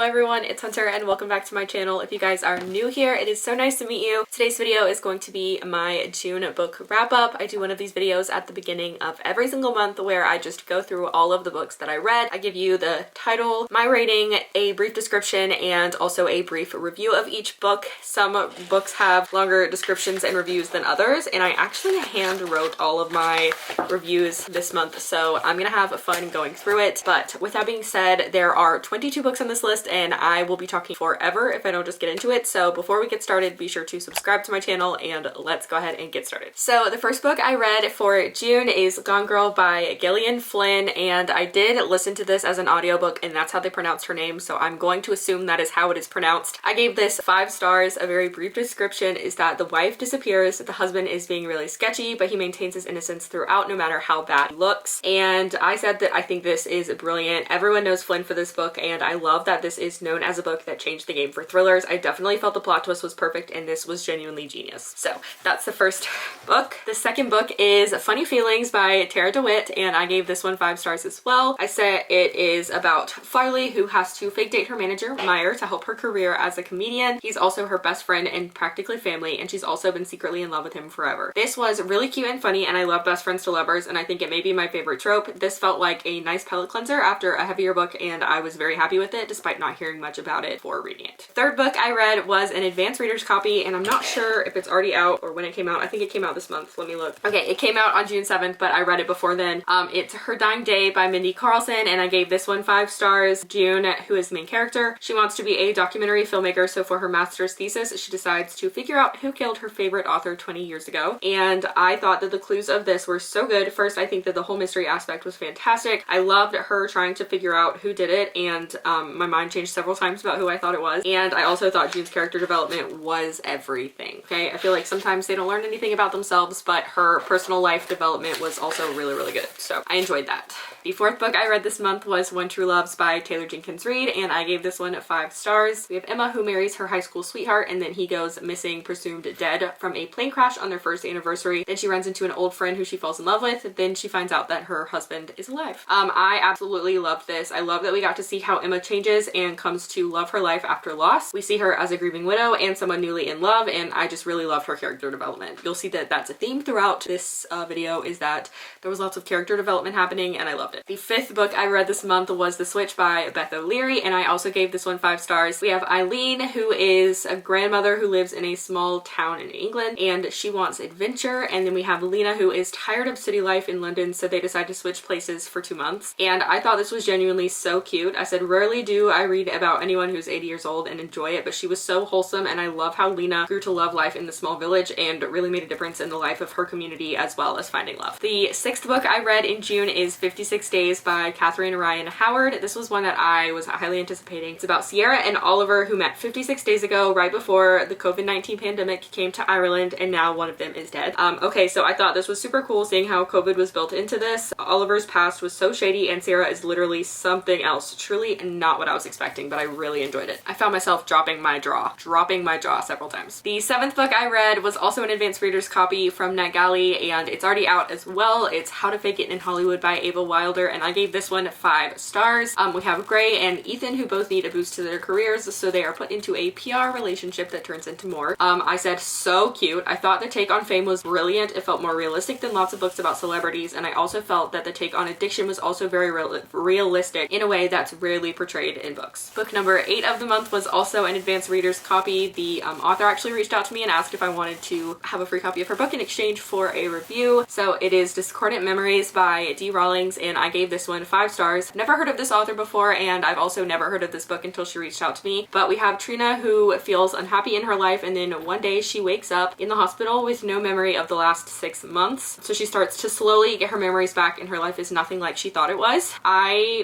everyone, it's Hunter and welcome back to my channel. If you guys are new here, it is so nice to meet you. Today's video is going to be my June book wrap up. I do one of these videos at the beginning of every single month where I just go through all of the books that I read. I give you the title, my rating, a brief description, and also a brief review of each book. Some books have longer descriptions and reviews than others, and I actually hand wrote all of my reviews this month, so I'm gonna have fun going through it. But with that being said, there are 22 books on this list and I will be talking forever if I don't just get into it. So before we get started, be sure to subscribe to my channel and let's go ahead and get started. So the first book I read for June is Gone Girl by Gillian Flynn, and I did listen to this as an audiobook and that's how they pronounced her name, so I'm going to assume that is how it is pronounced. I gave this 5 stars. A very brief description is that the wife disappears, the husband is being really sketchy, but he maintains his innocence throughout no matter how bad he looks. And I said that I think this is brilliant. Everyone knows Flynn for this book, and I love that this is known as a book that changed the game for thrillers. I definitely felt the plot twist was perfect and this was genuinely genius. So that's the first book. The second book is Funny Feelings by Tara DeWitt, and I gave this one 5 stars as well. I said it is about Farley, who has to fake date her manager, Meyer, to help her career as a comedian. He's also her best friend and practically family, and she's also been secretly in love with him forever. This was really cute and funny, and I love best friends to lovers, and I think it may be my favorite trope. This felt like a nice palate cleanser after a heavier book, and I was very happy with it despite not hearing much about it before reading it. Third book I read was an advanced reader's copy, and I'm not sure if it's already out or when it came out. I think it came out this month. Let me look. Okay, it came out on June 7th, but I read it before then. It's Her Dying Day by Mindy Carlson, and I gave this one 5 stars. June, who is the main character, she wants to be a documentary filmmaker, so for her master's thesis, she decides to figure out who killed her favorite author 20 years ago. And I thought that the clues of this were so good. First, I think that the whole mystery aspect was fantastic. I loved her trying to figure out who did it, and my mind changed several times about who I thought it was. And I also thought June's character development was everything. Okay, I feel like sometimes they don't learn anything about themselves, but her personal life development was also really, really good. So I enjoyed that. The fourth book I read this month was When True Loves by Taylor Jenkins Reid, and I gave this one 5 stars. We have Emma, who marries her high school sweetheart, and then he goes missing, presumed dead, from a plane crash on their first anniversary. Then she runs into an old friend who she falls in love with. Then she finds out that her husband is alive. I absolutely loved this. I love that we got to see how Emma changes and comes to love her life after loss. We see her as a grieving widow and someone newly in love, and I just really loved her character development. You'll see that that's a theme throughout this video, is that there was lots of character development happening, and I loved it. The fifth book I read this month was The Switch by Beth O'Leary, and I also gave this one 5 stars. We have Eileen, who is a grandmother who lives in a small town in England, and she wants adventure. And then we have Lena, who is tired of city life in London, so they decide to switch places for 2 months. And I thought this was genuinely so cute. I said, rarely do I read about anyone who's 80 years old and enjoy it, but she was so wholesome, and I love how Lena grew to love life in the small village and really made a difference in the life of her community as well as finding love. The 6th book I read in June is 56 Days by Catherine Ryan Howard. This was one that I was highly anticipating. It's about Sierra and Oliver, who met 56 days ago, right before the COVID-19 pandemic came to Ireland, and now one of them is dead. Okay, so I thought this was super cool seeing how COVID was built into this. Oliver's past was so shady, and Sierra is literally something else. Truly not what I was expecting, but I really enjoyed it. I found myself dropping my jaw several times. The 7th book I read was also an advanced reader's copy from NetGalley, and it's already out as well. It's How to Fake It in Hollywood by Ava Wilder, and I gave this one 5 stars. We have Gray and Ethan, who both need a boost to their careers, so they are put into a PR relationship that turns into more. I said so cute. I thought the take on fame was brilliant. It felt more realistic than lots of books about celebrities, and I also felt that the take on addiction was also very realistic in a way that's rarely portrayed in books. Book number 8 of the month was also an advanced reader's copy. The author actually reached out to me and asked if I wanted to have a free copy of her book in exchange for a review. So it is Discordant Memories by D. Rawlings, and I gave this one 5 stars. Never heard of this author before, and I've also never heard of this book until she reached out to me. But we have Trina, who feels unhappy in her life, and then one day she wakes up in the hospital with no memory of the last 6 months. So she starts to slowly get her memories back, and her life is nothing like she thought it was.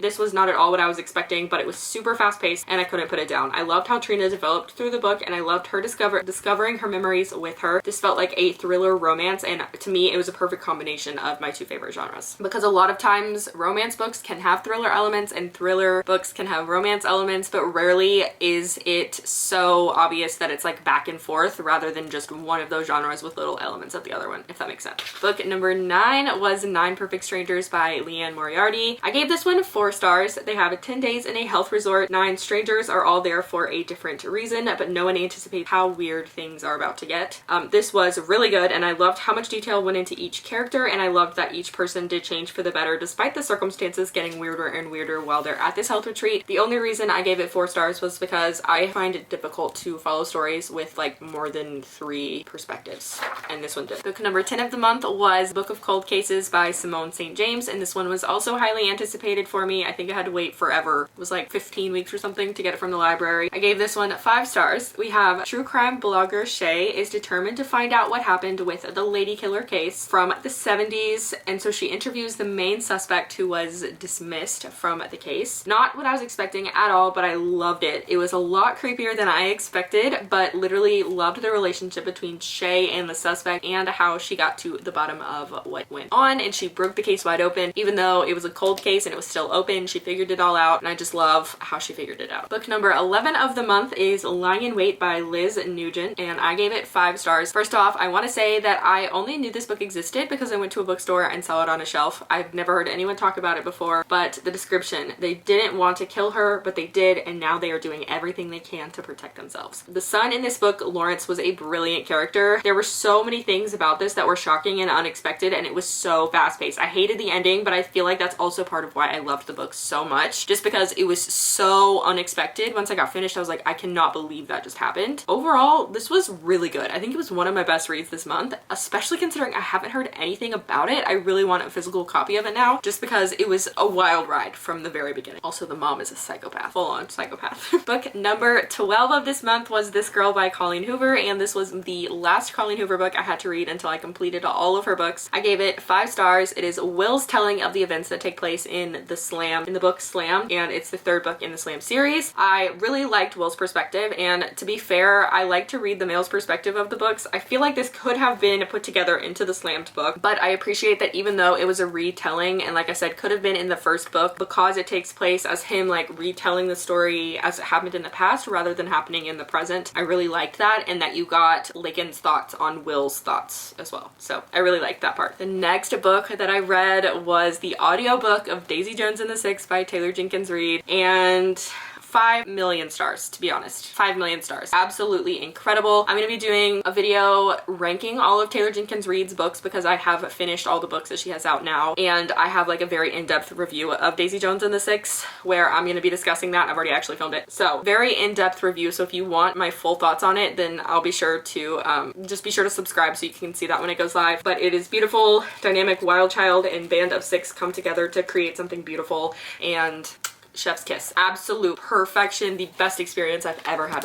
This was not at all what I was expecting, but it was super fast paced and I couldn't put it down. I loved how Trina developed through the book, and I loved her discovering her memories with her. This felt like a thriller romance, and to me it was a perfect combination of my 2 favorite genres, because a lot of times romance books can have thriller elements and thriller books can have romance elements, but rarely is it so obvious that it's like back and forth rather than just one of those genres with little elements of the other one, if that makes sense. Book number 9 was 9 Perfect Strangers by Leanne Moriarty. I gave this one 4 stars. They have 10 days in a health resort 9 strangers are all there for a different reason, but no one anticipates how weird things are about to get. This was really good, and I loved how much detail went into each character, and I loved that each person did change for the better despite the circumstances getting weirder and weirder while they're at this health retreat. The only reason I gave it 4 stars was because I find it difficult to follow stories with like more than 3 perspectives, and this one did. Book number 10 of the month was Book of Cold Cases by Simone St. James, and this one was also highly anticipated for me. I think I had to wait forever. It was like 15 weeks or something to get it from the library. I gave this one 5 stars. We have true crime blogger Shay is determined to find out what happened with the lady killer case from the 70s, and so she interviews the main suspect who was dismissed from the case. Not what I was expecting at all, but I loved it. It was a lot creepier than I expected, but literally loved the relationship between Shay and the suspect and how she got to the bottom of what went on, and she broke the case wide open. Even though it was a cold case and it was still open, she figured it all out, and I just love how she figured it out. Book number 11 of the month is Lying in Wait by Liz Nugent, and I gave it 5 stars. First off, I want to say that I only knew this book existed because I went to a bookstore and saw it on a shelf. I've never heard anyone talk about it before, but the description, they didn't want to kill her, but they did, and now they are doing everything they can to protect themselves. The son in this book, Lawrence, was a brilliant character. There were so many things about this that were shocking and unexpected, and it was so fast-paced. I hated the ending, but I feel like that's also part of why I loved the book so much, just because it was so unexpected. Once I got finished, I was like, I cannot believe that just happened. Overall, this was really good. I think it was one of my best reads this month, especially considering I haven't heard anything about it. I really want a physical copy of it now, just because it was a wild ride from the very beginning. Also, the mom is a psychopath, full-on psychopath. Book number 12 of this month was This Girl by Colleen Hoover, and this was the last Colleen Hoover book I had to read until I completed all of her books. I gave it 5 stars. It is Will's telling of the events that take place in the book Slam, and it's the 3rd book in the Slam series. I really liked Will's perspective, and to be fair, I like to read the male's perspective of the books. I feel like this could have been put together into the Slammed book, but I appreciate that even though it was a retelling, and like I said, could have been in the 1st book, because it takes place as him like retelling the story as it happened in the past rather than happening in the present. I really liked that, and that you got Lincoln's thoughts on Will's thoughts as well. So I really liked that part. The next book that I read was the audiobook of Daisy Jones and the Six by Taylor Jenkins Reid, and 5 million stars, to be honest. 5 million stars. Absolutely incredible. I'm gonna be doing a video ranking all of Taylor Jenkins Reid's books because I have finished all the books that she has out now, and I have like a very in-depth review of Daisy Jones and the Six where I'm gonna be discussing that. I've already actually filmed it. So very in-depth review, so if you want my full thoughts on it, then I'll be sure to just be sure to subscribe so you can see that when it goes live. But it is beautiful. Dynamic wild child and band of 6 come together to create something beautiful, and chef's kiss. Absolute perfection. The best experience I've ever had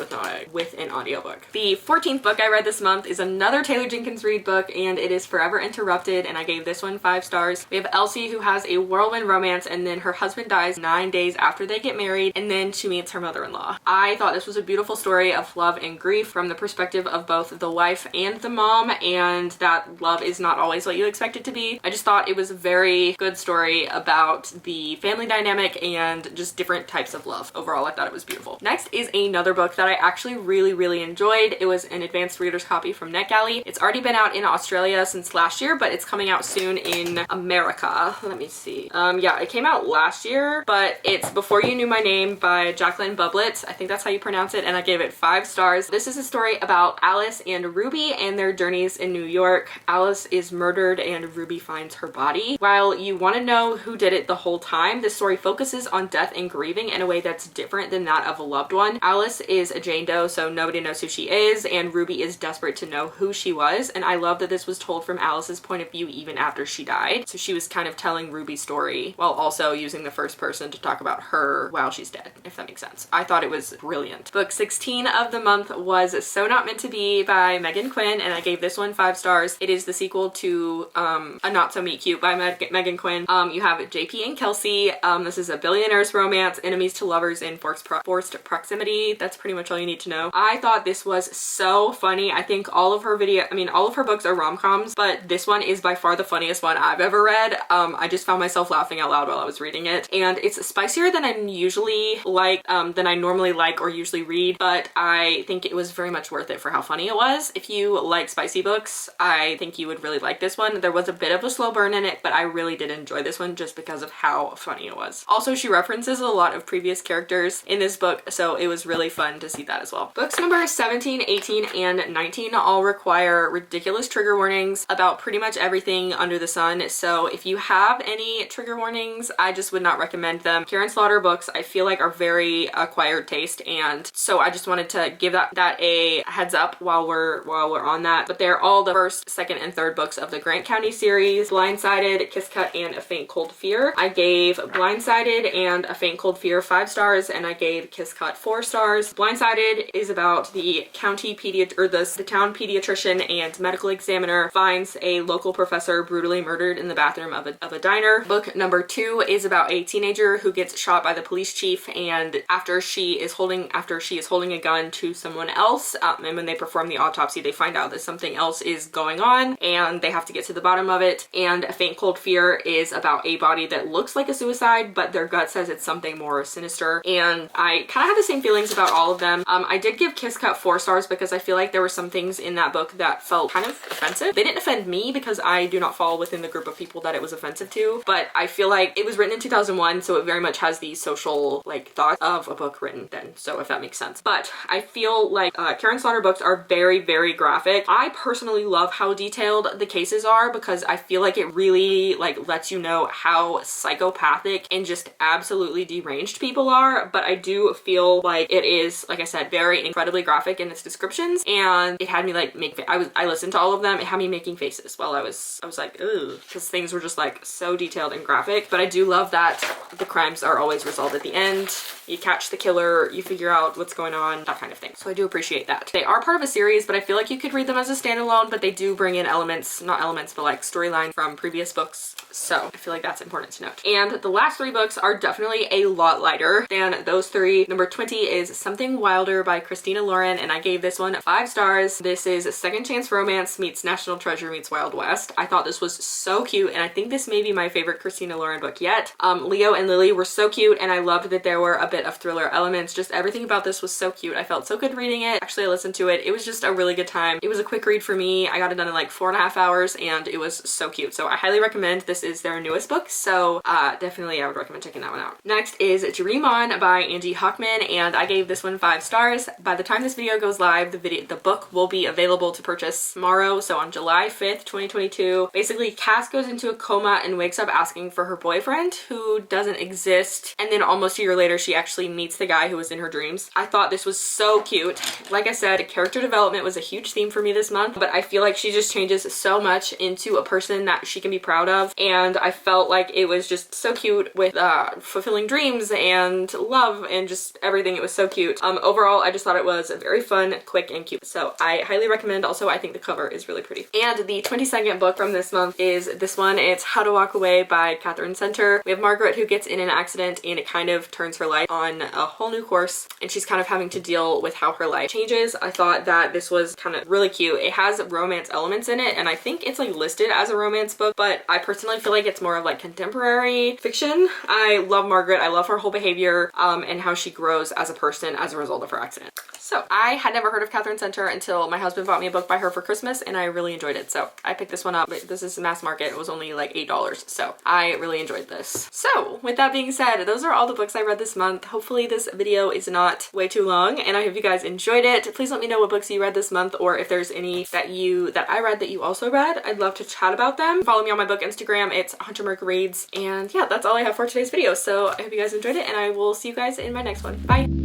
with an audiobook. The 14th book I read this month is another Taylor Jenkins Reid book, and it is Forever Interrupted, and I gave this one 5 stars. We have Elsie, who has a whirlwind romance, and then her husband dies 9 days after they get married, and then she meets her mother-in-law. I thought this was a beautiful story of love and grief from the perspective of both the wife and the mom, and that love is not always what you expect it to be. I just thought it was a very good story about the family dynamic and just different types of love. Overall, I thought it was beautiful. Next is another book that I actually really enjoyed. It was an advanced reader's copy from NetGalley. It's already been out in Australia since last year, but it's coming out soon in America. Let me see. Yeah, it came out last year, but it's Before You Knew My Name by Jacqueline Bublitz. I think that's how you pronounce it, and I gave it 5 stars. This is a story about Alice and Ruby and their journeys in New York. Alice is murdered and Ruby finds her body. While you want to know who did it the whole time, this story focuses on death and grieving in a way that's different than that of a loved one. Alice is a Jane Doe, so nobody knows who she is, and Ruby is desperate to know who she was, and I love that this was told from Alice's point of view even after she died. So she was kind of telling Ruby's story while also using the first person to talk about her while she's dead, if that makes sense. I thought it was brilliant. Book 16 of the month was So Not Meant to Be by Megan Quinn, and I gave this one 5 stars. It is the sequel to A Not So Meet Cute by Megan Quinn. You have JP and Kelsey. This is a billionaire's romance, enemies to lovers in forced proximity. That's pretty much all you need to know. I thought this was so funny. I think all of her books are rom-coms, but this one is by far the funniest one I've ever read. I just found myself laughing out loud while I was reading it, and it's spicier than I normally like or usually read, but I think it was very much worth it for how funny it was. If you like spicy books, I think you would really like this one. There was a bit of a slow burn in it, but I really did enjoy this one just because of how funny it was. Also, she references references a lot of previous characters in this book, so it was really fun to see that as well. Books number 17, 18, and 19 all require ridiculous trigger warnings about pretty much everything under the sun, so if you have any trigger warnings, I just would not recommend them. Karen Slaughter books I feel like are very acquired taste, and so I just wanted to give that a heads up while we're on that. But they're all the first, second, and third books of the Grant County series: Blindsided, Kiss Cut, and A Faint Cold Fear. I gave Blindsided and A Faint Cold Fear 5 stars, and I gave Kiss Cut 4 stars. Blindsided is about the town pediatrician and medical examiner finds a local professor brutally murdered in the bathroom of a diner. Book number 2 is about a teenager who gets shot by the police chief, and after she is holding a gun to someone else, and when they perform the autopsy, they find out that something else is going on, and they have to get to the bottom of it. And A Faint Cold Fear is about a body that looks like a suicide, but their gut says it's something more sinister. And I kind of have the same feelings about all of them. I did give Kiss Cut 4 stars because I feel like there were some things in that book that felt kind of offensive. They didn't offend me because I do not fall within the group of people that it was offensive to, but I feel like it was written in 2001, so it very much has the social like thought of a book written then, so if that makes sense. But I feel like Karen Slaughter books are very, very graphic. I personally love how detailed the cases are because I feel like it really like lets you know how psychopathic and just absolutely deranged people are, but I do feel like it is, like I said, very incredibly graphic in its descriptions, and it had me like I listened to all of them. It had me making faces while I was like, ooh, because things were just like so detailed and graphic. But I do love that the crimes are always resolved at the end. You catch the killer, you figure out what's going on, that kind of thing. So I do appreciate that. They are part of a series, but I feel like you could read them as a standalone, but they do bring in elements, not elements, but like storyline from previous books. So I feel like that's important to note. And the last 3 books are definitely a lot lighter than those 3. Number 20 is Something Wilder by Christina Lauren, and I gave this one 5 stars. This is Second Chance Romance meets National Treasure meets Wild West. I thought this was so cute, and I think this may be my favorite Christina Lauren book yet. Leo and Lily were so cute, and I loved that there were a bit of thriller elements. Just everything about this was so cute. I felt so good reading it. Actually, I listened to it. It was just a really good time. It was a quick read for me. I got it done in like 4.5 hours, and it was so cute. So I highly recommend. This is their newest book, so definitely I would recommend checking that one out. Next is Dream On by Angie Hockman, and I gave this one 5 stars. By the time this video goes live, the book will be available to purchase tomorrow, so on July 5th, 2022. Basically, Cass goes into a coma and wakes up asking for her boyfriend, who doesn't exist, and then almost a year later she actually meets the guy who was in her dreams. I thought this was so cute. Like I said, character development was a huge theme for me this month, but I feel like she just changes so much into a person that she can be proud of, and I felt like it was just so cute with fulfilling dreams and love and just everything. It was so cute. Overall, I just thought it was very fun, quick, and cute, so I highly recommend. Also, I think the cover is really pretty. And the 22nd book from this month is this one. It's How to Walk Away by Catherine Center. We have Margaret, who gets in an accident, and it kind of turns her life on a whole new course, and she's kind of having to deal with how her life changes. I thought that this was kind of really cute. It has romance elements in it, and I think it's like listed as a romance book, but I personally feel like it's more of like contemporary fiction. I love Margaret. I love her whole behavior and how she grows as a person as a result of her accident. So I had never heard of Catherine Center until my husband bought me a book by her for Christmas, and I really enjoyed it. So I picked this one up. This is mass market. It was only like $8. So I really enjoyed this. So with that being said, those are all the books I read this month. Hopefully this video is not way too long, and I hope you guys enjoyed it. Please let me know what books you read this month, or if there's any that I read that you also read. I'd love to chat about them. Follow me on my book Instagram. It's huntermerck reads. And yeah, that's all I have for today's video. So I hope you guys enjoyed it, and I will see you guys in my next one. Bye.